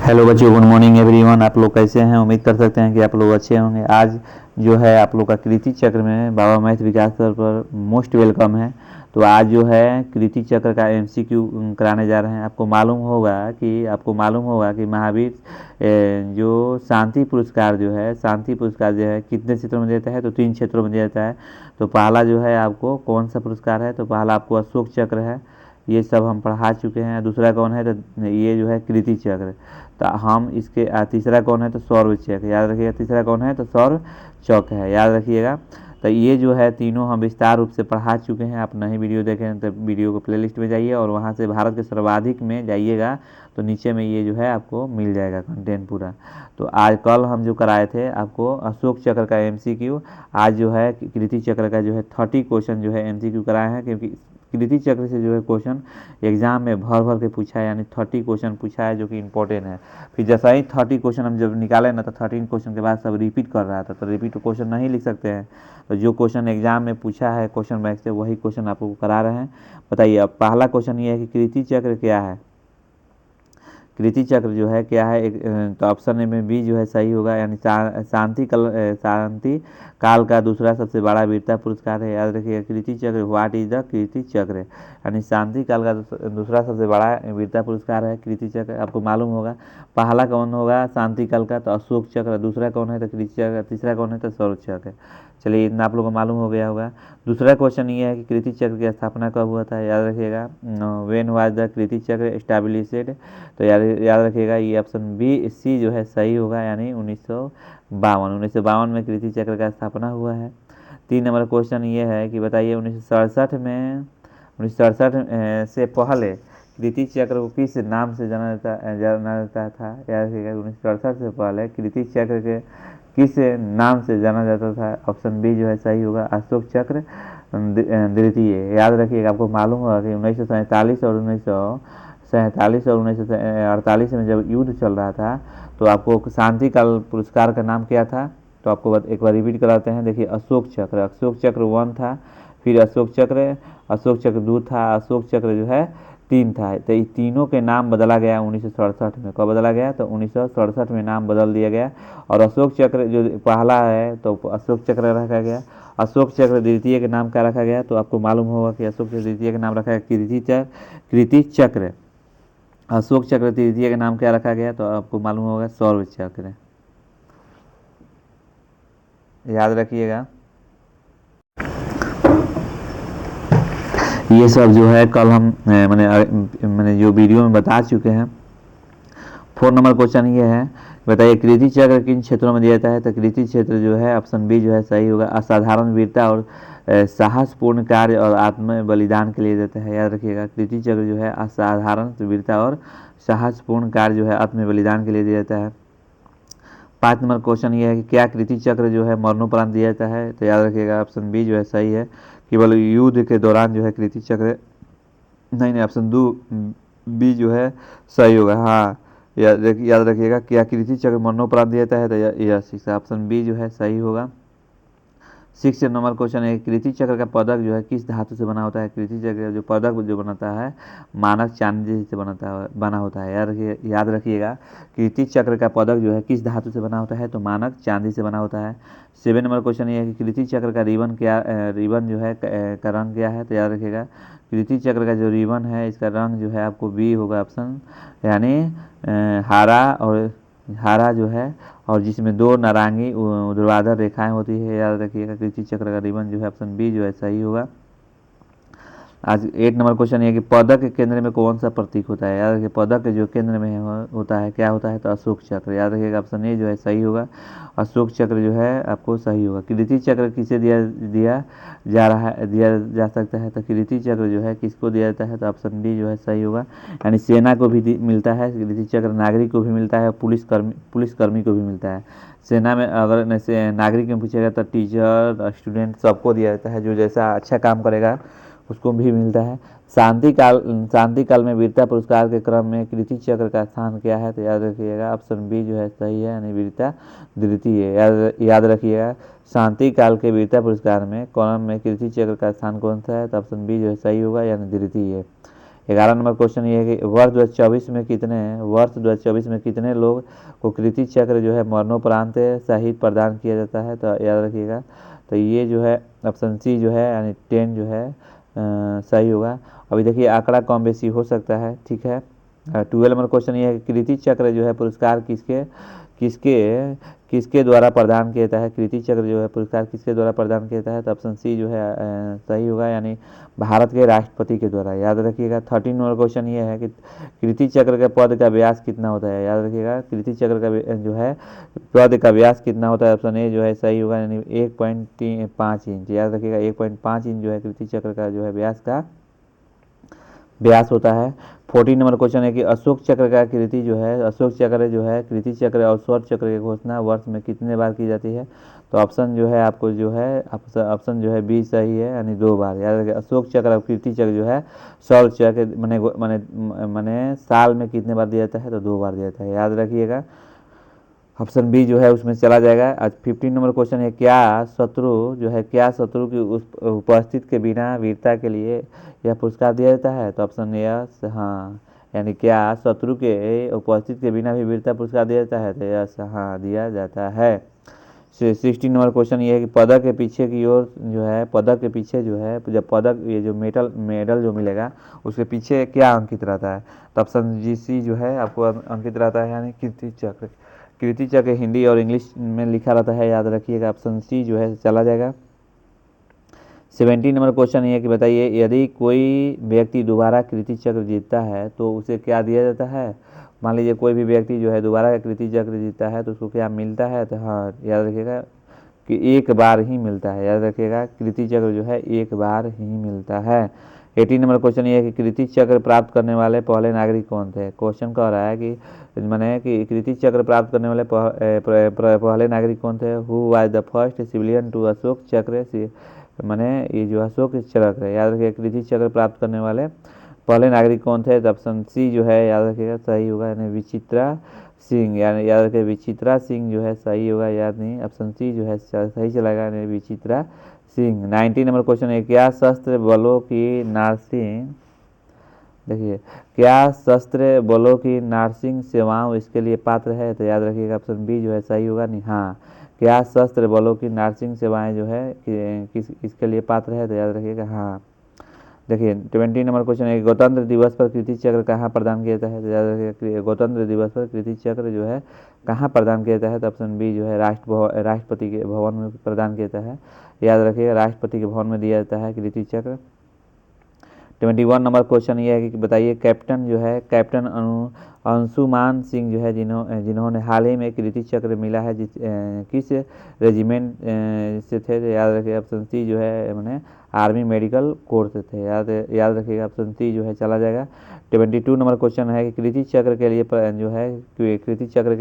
Hello बच्चों, good morning everyone. आप लोग कैसे हैं? उम्मीद कर सकते हैं कि आप लोग अच्छे होंगे। आज जो है आप लोग का कृति चक्र में बाबा मैथ विकास सर पर मोस्ट वेलकम है। तो आज जो है कृति चक्र का एमसीक्यू कराने जा रहे हैं। आपको मालूम होगा कि महावीर जो शांति पुरस्कार जो है कितने क्षेत्रों में देता है? तो 3 क्षेत्रों में देता है। तो पहला जो है आपको कौन सा पुरस्कार है? तो पहला आपको अशोक चक्र है, ये सब हम पढ़ा चुके हैं। दूसरा कौन है? तो ये जो है कृति चक्र। तो हम इसके तीसरा कौन है? तो सौर चक्र, याद रखिएगा। तीसरा कौन है? तो सौर चक्र है, याद रखिएगा। तो ये जो है तीनों हम विस्तार रूप से पढ़ा चुके हैं। आप नई वीडियो देखें तो वीडियो को प्लेलिस्ट में जाइए और वहाँ से भारत के सर्वाधिक में जाइएगा तो नीचे में ये जो है आपको मिल जाएगा कंटेंट पूरा। तो आज कल हम जो कराए थे आपको अशोक चक्र का एमसीक्यू, आज जो है कृति चक्र का जो है 30 क्वेश्चन जो है एमसीक्यू कराए हैं। क्योंकि कृति चक्र से जो है क्वेश्चन एग्जाम में भर भर के पूछा है, यानी 30 क्वेश्चन पूछा है जो कि इंपॉर्टेंट है। फिर जैसा ही 30 क्वेश्चन हम जब निकाले ना तो 13 क्वेश्चन के बाद सब रिपीट कर रहा था, तो रिपीट क्वेश्चन नहीं लिख सकते हैं। तो जो क्वेश्चन एग्जाम में पूछा है क्वेश्चन बैंक से वही क्वेश्चन आपको करा रहे हैं। बताइए, अब पहला क्वेश्चन ये है कि कृति चक्र क्या है? कृति चक्र जो है क्या है? तो ऑप्शन ए में बी जो है सही होगा, यानी शांति काल का दूसरा सबसे बड़ा वीरता पुरस्कार है। याद रखिएगा, कृति चक्र, व्हाट इज द कृति चक्र, यानी शांति काल का दूसरा सबसे बड़ा वीरता पुरस्कार है कृति चक्र। आपको मालूम होगा पहला कौन होगा शांति काल का? तो अशोक चक्र। दूसरा कौन है? तो कृति चक्र। तीसरा कौन है? तो सौर चक्र। चलिए, इतना आप लोगों को मालूम हो गया होगा। दूसरा क्वेश्चन ये है कि कृति चक्र की स्थापना कब हुआ था? याद रखिएगा, व्हेन वाज द कृति चक्र एस्टैब्लिश्ड। तो याद रखिएगा ये ऑप्शन बी सी जो है सही होगा, यानी 1952 में कृति चक्र का स्थापना हुआ है। 3 नंबर क्वेश्चन ये है कि बताइए 1967 से पहले कृति चक्र को किस नाम से जाना जाता था? याद रखिएगा, 1967 से पहले कृति चक्र के किस नाम से जाना जाता था? ऑप्शन बी जो है सही होगा, अशोक चक्र द्वितीय। याद रखिएगा, आपको मालूम होगा कि 1947 और 1948 में जब युद्ध चल रहा था तो आपको शांति काल पुरस्कार का नाम क्या था? तो आपको एक बार रिपीट कराते हैं। देखिए, अशोक चक्र 1 था, फिर अशोक चक्र 2 था, अशोक चक्र जो है 3 था। तो ये तीनों के नाम बदला गया 1967 में। कब बदला गया? तो 1967 में नाम बदल दिया गया। और अशोक चक्र जो पहला है तो अशोक चक्र रखा गया। अशोक चक्र द्वितीय के नाम क्या रखा गया? तो आपको मालूम होगा कि अशोक चक्र द्वितीय के नाम रखा गया कृति चक्र। अशोक चक्र तृतीय का नाम क्या रखा गया? तो आपको मालूम होगा सौर चक्र। याद रखिएगा, ये सब जो है कल हम मैंने जो वीडियो में बता चुके हैं। 4 नंबर क्वेश्चन ये है, बताइए कृति चक्र किन क्षेत्रों में दिया जाता है? तो कृति क्षेत्र जो है ऑप्शन बी जो है सही होगा, असाधारण वीरता और साहसपूर्ण कार्य और आत्म बलिदान के लिए देता है। याद रखिएगा, कृति चक्र जो है असाधारण वीरता और साहसपूर्ण कार्य जो है आत्म बलिदान के लिए दिया जाता है। 5 नंबर क्वेश्चन ये है कि क्या कृति चक्र जो है मरणोपरांत दिया जाता है? तो याद रखिएगा, ऑप्शन बी जो है सही है, केवल युद्ध के दौरान जो है कृति चक्र, नहीं, ऑप्शन दो बी जो है सही होगा। हाँ, याद रखिएगा, क्या कृति चक्र मरणोपरांत दिया जाता है? तो यह ऑप्शन बी जो है सही होगा। 6 नंबर क्वेश्चन है, कृति चक्र का पदक जो है किस धातु से बना होता है? कृति चक्र जो पदक जो बनाता है मानक चांदी से बना होता है। याद रखिएगा, कृति चक्र का पदक जो है किस धातु से बना होता है? तो मानक चांदी से बना होता है। 7 नंबर क्वेश्चन ये है कि कृति चक्र का रिबन जो है का रंग क्या है? तो याद रखिएगा, कृति चक्र का जो रिबन है इसका रंग जो है आपको बी होगा ऑप्शन, यानी हरा जो है, और जिसमें 2 नारंगी ऊर्ध्वाधर रेखाएं होती है। याद रखिएगा, कृति चक्र का रिबन जो है ऑप्शन बी जो है सही होगा। आज 8 नंबर क्वेश्चन ये कि पदक के केंद्र में कौन सा प्रतीक होता है? याद रखिए, पदक के जो केंद्र में होता है क्या होता है? तो अशोक चक्र। याद रखिएगा, ऑप्शन ए जो है सही होगा, अशोक चक्र जो है आपको सही होगा। कृति चक्र किसे दिया जा सकता है? तो कृति चक्र जो है किसको दिया जाता है? तो ऑप्शन डी जो है सही होगा, यानी सेना को भी मिलता है कृति चक्र, नागरिक को भी मिलता है, पुलिसकर्मी को भी मिलता है। सेना में अगर नागरिक में पूछेगा तो टीचर, स्टूडेंट सबको दिया जाता है, जो जैसा अच्छा काम करेगा उसको भी मिलता है। शांति काल में वीरता पुरस्कार के क्रम में कृति चक्र का स्थान क्या है? तो याद रखिएगा, ऑप्शन बी जो है सही है, यानी वीरता द्वितीय। याद रखिएगा, शांति काल के वीरता पुरस्कार में कॉलम में कृति चक्र का स्थान कौन सा है? तो ऑप्शन बी जो है सही होगा, यानी द्वितीय। 11 नंबर क्वेश्चन ये है कि वर्ष 2024 में कितने लोग को कीर्ति चक्र जो है मरणोपरांत शहीद प्रदान किया जाता है, तो याद रखिएगा। तो ये जो है ऑप्शन सी जो है यानी 10 जो है सही होगा। अभी देखिए आंकड़ा कम बेसी हो सकता है, ठीक है। 12 नंबर क्वेश्चन ये है कि कीर्ति चक्र जो है पुरस्कार किसके किसके किसके द्वारा प्रदान किया जाता है, कीर्ति चक्र जो है पुरस्कार किसके द्वारा प्रदान किया जाता है, तो ऑप्शन सी जो है सही होगा, यानी भारत के राष्ट्रपति के द्वारा। याद रखिएगा। 13 नंबर क्वेश्चन ये है कि कीर्ति चक्र के पद का व्यास कितना होता है। याद रखिएगा कीर्ति चक्र का जो है पद का व्यास कितना होता है, ऑप्शन ए जो है सही होगा, यानी 1.5 इंच। याद रखिएगा 1.5 इंच जो है कीर्ति चक्र का जो है व्यास होता है। 14 नंबर क्वेश्चन है कि अशोक चक्र का कीर्ति जो है अशोक चक्र जो है कीर्ति चक्र और स्वर्ण चक्र की घोषणा वर्ष में कितने बार की जाती है, तो ऑप्शन जो है आपको जो है ऑप्शन जो है बी सही है, यानी 2 बार। याद रखिए अशोक चक्र और कीर्ति चक्र जो है स्वर्ण चक्र मैंने साल में कितने बार दिया जाता है, तो 2 बार दिया जाता है। याद रखिएगा ऑप्शन बी जो है उसमें चला जाएगा। आज 15 नंबर क्वेश्चन है क्या शत्रु की उपस्थित के बिना वीरता के लिए यह पुरस्कार दिया जाता है, तो ऑप्शन यस हाँ, यानी क्या शत्रु के उपस्थित के बिना भी वीरता पुरस्कार दिया जाता है, तो यस हाँ दिया जाता है। 16 नंबर क्वेश्चन ये है कि पदक के पीछे की ओर जो है पदक के पीछे जो है जब पदक ये जो मेडल जो मिलेगा उसके पीछे क्या अंकित रहता है, तो ऑप्शन जी सी जो है आपको अंकित रहता है, यानी कीर्ति चक्र। कीर्ति चक्र हिंदी और इंग्लिश में लिखा रहता है, याद रखिएगा ऑप्शन सी जो है चला जाएगा। 17 नंबर क्वेश्चन ये है कि बताइए यदि कोई व्यक्ति दोबारा कीर्ति चक्र जीतता है तो उसे क्या दिया जाता है। मान लीजिए कोई भी व्यक्ति जो है दोबारा कीर्ति चक्र जीतता है तो उसको क्या मिलता है, तो हाँ याद रखिएगा कि एक बार ही मिलता है। याद रखिएगा कीर्ति चक्र जो है एक बार ही मिलता है। 18 नंबर क्वेश्चन ये है कि कीर्ति चक्र प्राप्त करने वाले पहले नागरिक कौन थे। क्वेश्चन कह रहा है कि मैंने कि कीर्ति चक्र प्राप्त करने वाले पहले नागरिक कौन थे। Who was the first civilian to Ashok Chakra, मैंने ये जो अशोक चक्र है, याद रखिएगा कीर्ति चक्र प्राप्त करने वाले पहले नागरिक कौन थे, तो ऑप्शन सी जो है याद रखिएगा सही होगा, यानी विचित्रा सिंह। यानी याद रखिए विचित्रा सिंह जो है सही होगा, याद नहीं ऑप्शन सी जो है सही चलेगा, यानी विचित्रा सिंह। 19 नंबर क्वेश्चन है क्या सशस्त्र बलों की नर्सिंग, देखिए क्या सशस्त्र बलों की नर्सिंग सेवाओं इसके लिए पात्र है, तो याद रखिएगा ऑप्शन बी जो है सही होगा, नहीं हाँ क्या सशस्त्र बलों की नर्सिंग सेवाएं जो है किस इसके लिए पात्र है, तो याद रखिएगा हाँ। देखिए 20 नंबर क्वेश्चन है गणतंत्र दिवस पर कीर्ति चक्र कहाँ प्रदान किया जाता है, तो याद रखिएगा गणतंत्र दिवस पर कीर्ति चक्र जो है कहाँ प्रदान किया जाता है, तो ऑप्शन बी जो है राष्ट्रपति के भवन में प्रदान किया जाता है। याद रखिएगा राष्ट्रपति के भवन में दिया जाता है कीर्ति चक्र। 21 नंबर क्वेश्चन ये है कि बताइए कैप्टन जो है कैप्टन अंशुमान सिंह जो है जिन्होंने हाल ही में कीर्ति चक्र मिला है किस रेजिमेंट से थे, तो याद रखिए ऑप्शन सी जो है मैंने आर्मी मेडिकल कोर से थे। याद रखिएगा ऑप्शन सी जो है चला जाएगा। 22 नंबर क्वेश्चन है कि कीर्ति चक्र के लिए जो है कीर्ति चक्र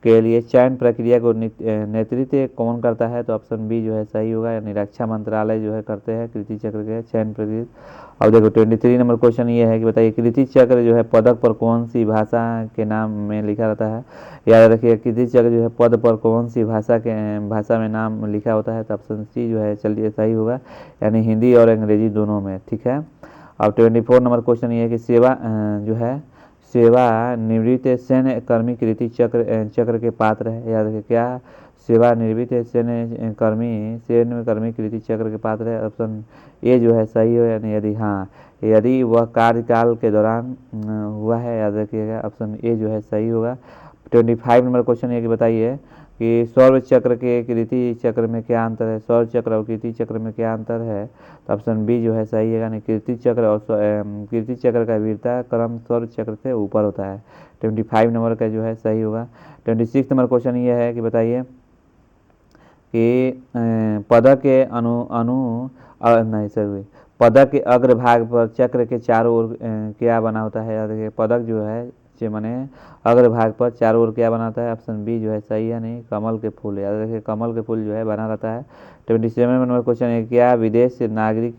के लिए चयन प्रक्रिया को नेतृत्व कौन करता है, तो ऑप्शन बी जो है सही होगा, यानी रक्षा मंत्रालय जो है करते हैं कीर्ति चक्र के चयन प्रक्रिया। अब देखो 23 नंबर क्वेश्चन ये है कि बताइए कीर्ति चक्र जो है पदक पर कौन सी भाषा के नाम में लिखा रहता है। याद रखिए कीर्ति चक्र जो है पद पर कौन सी भाषा में नाम लिखा होता है, तो ऑप्शन सी जो है चलिए सही होगा, यानी हिंदी और अंग्रेजी दोनों में, ठीक है। अब 24 नंबर क्वेश्चन ये है कि सेवानिवृत्त सैन्य कर्मी कीर्ति चक्र के पात्र है। याद रखिए क्या सेवानिवृत्त सैन्य कर्मी कीर्ति चक्र के पात्र है, ऑप्शन ए जो है सही हो, यानी यदि वह कार्यकाल के दौरान हुआ है। याद रखिएगा ऑप्शन ए जो है सही होगा। 25 नंबर क्वेश्चन ये कि बताइए कि सौर चक्र के कीर्ति चक्र में क्या अंतर है। सौर चक्र और कीर्ति चक्र में क्या अंतर है, तो ऑप्शन बी जो है सही है, यानी कीर्ति चक्र का वीरता क्रम सौर चक्र से ऊपर होता है। 25 नंबर का जो है सही होगा। 26 नंबर क्वेश्चन ये है कि बताइए कि पदक के पदक के अग्रभाग पर चक्र के चारों ओर क्या बना होता है। याद रखिए पदक जो है मैंने अग्रभाग पर चारों ओर क्या बनाता है, ऑप्शन बी जो है सही है, नहीं कमल के फूल। याद रखिए कमल के फूल जो है बना रहता है। 27 नंबर क्वेश्चन है क्या विदेश नागरिक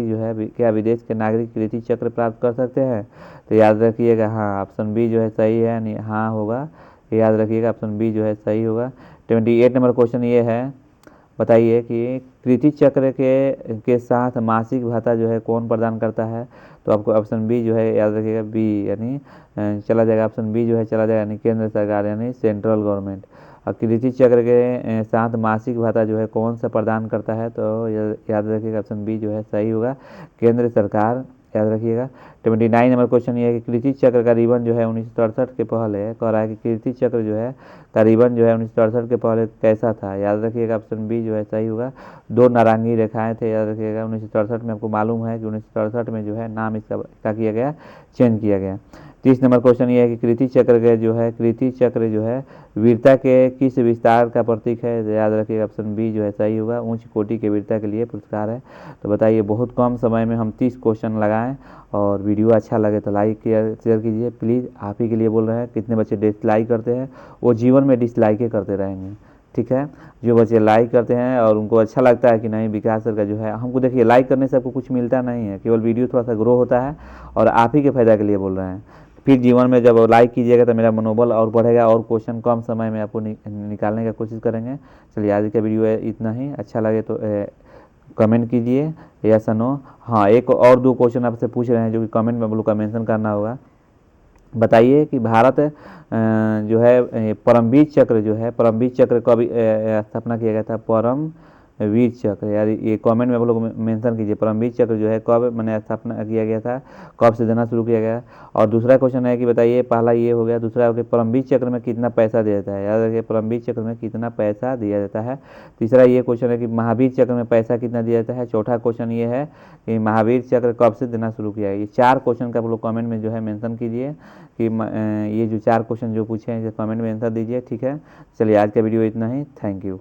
जो है क्या विदेश के नागरिक कीर्ति चक्र प्राप्त कर सकते हैं, तो याद रखिएगा हाँ ऑप्शन बी जो है सही है, नहीं हाँ होगा, याद रखिएगा ऑप्शन बी जो है सही होगा। 28 नंबर क्वेश्चन ये है बताइए कि कीर्ति चक्र के साथ मासिक भत्ता जो है कौन प्रदान करता है, तो आपको ऑप्शन बी जो है याद रखिएगा, बी यानी चला जाएगा, ऑप्शन बी जो है चला जाएगा, यानी केंद्र सरकार यानी सेंट्रल गवर्नमेंट। और कीर्ति चक्र के साथ मासिक भत्ता जो है कौन सा प्रदान करता है, तो याद रखिएगा ऑप्शन बी जो है सही होगा, केंद्र सरकार, याद रखिएगा। 29 नंबर क्वेश्चन ये है कि कीर्ति चक्र का रिबन जो है 1967 के पहले, कह रहा है कि कीर्ति चक्र जो है का रिबन जो है 1967 के पहले कैसा था, याद रखिएगा ऑप्शन बी जो है सही होगा, 2 नारंगी रेखाएं थे, याद रखिएगा। 1967 में आपको मालूम है कि 1967 में जो है नाम इसका किया गया, चेंज किया गया। 30 नंबर क्वेश्चन ये है कि कीर्ति चक्र के जो है, कीर्ति चक्र जो है वीरता के किस विस्तार का प्रतीक है, याद रखिएगा ऑप्शन बी जो है सही होगा, उच्च कोटि के वीरता के लिए पुरस्कार है। तो बताइए, बहुत कम समय में हम 30 क्वेश्चन लगाएं, और वीडियो अच्छा लगे तो लाइक शेयर कीजिए प्लीज़। आप ही के लिए बोल रहे हैं, कितने बच्चे डिसलाइक करते हैं वो जीवन में डिसलाइक ही करते रहेंगे, ठीक है। जो बच्चे लाइक करते हैं और उनको अच्छा लगता है कि नहीं विकास सर का जो है, हमको देखिए लाइक करने से आपको कुछ मिलता नहीं है, केवल वीडियो थोड़ा सा ग्रो होता है, और आप ही के फायदा के लिए बोल रहे हैं। फिर जीवन में जब लाइक कीजिएगा तो मेरा मनोबल और बढ़ेगा, और क्वेश्चन कम समय में आपको निकालने का कोशिश करेंगे। चलिए, आज का वीडियो है इतना ही, अच्छा लगे तो कमेंट कीजिए यस नो। हाँ, एक और 2 क्वेश्चन आपसे पूछ रहे हैं जो कि कमेंट में आप लोग का मेंशन करना होगा। बताइए कि भारत जो है परमवीर चक्र जो है, परमवीर चक्र कब स्थापना किया गया था, परमवीर चक्र, यार ये कमेंट में आप लोग मेंशन कीजिए, परमवीर चक्र जो है कब मैंने स्थापना किया गया था, कब से देना शुरू किया गया। और दूसरा क्वेश्चन है कि बताइए, पहला ये हो गया, दूसरा हो गया परमवीर चक्र में कितना पैसा दिया जाता है, याद रखिए परमवीर चक्र में कितना पैसा दिया जाता है। तीसरा ये क्वेश्चन है कि महावीर चक्र में पैसा कितना दिया जाता है। चौथा क्वेश्चन ये है कि महावीर चक्र कब से देना शुरू किया है। ये 4 क्वेश्चन का आप लोग कमेंट में जो है मेंशन कीजिए कि ये जो 4 क्वेश्चन जो पूछे हैं कमेंट में आंसर दीजिए, ठीक है। चलिए, आज का वीडियो इतना ही, थैंक यू।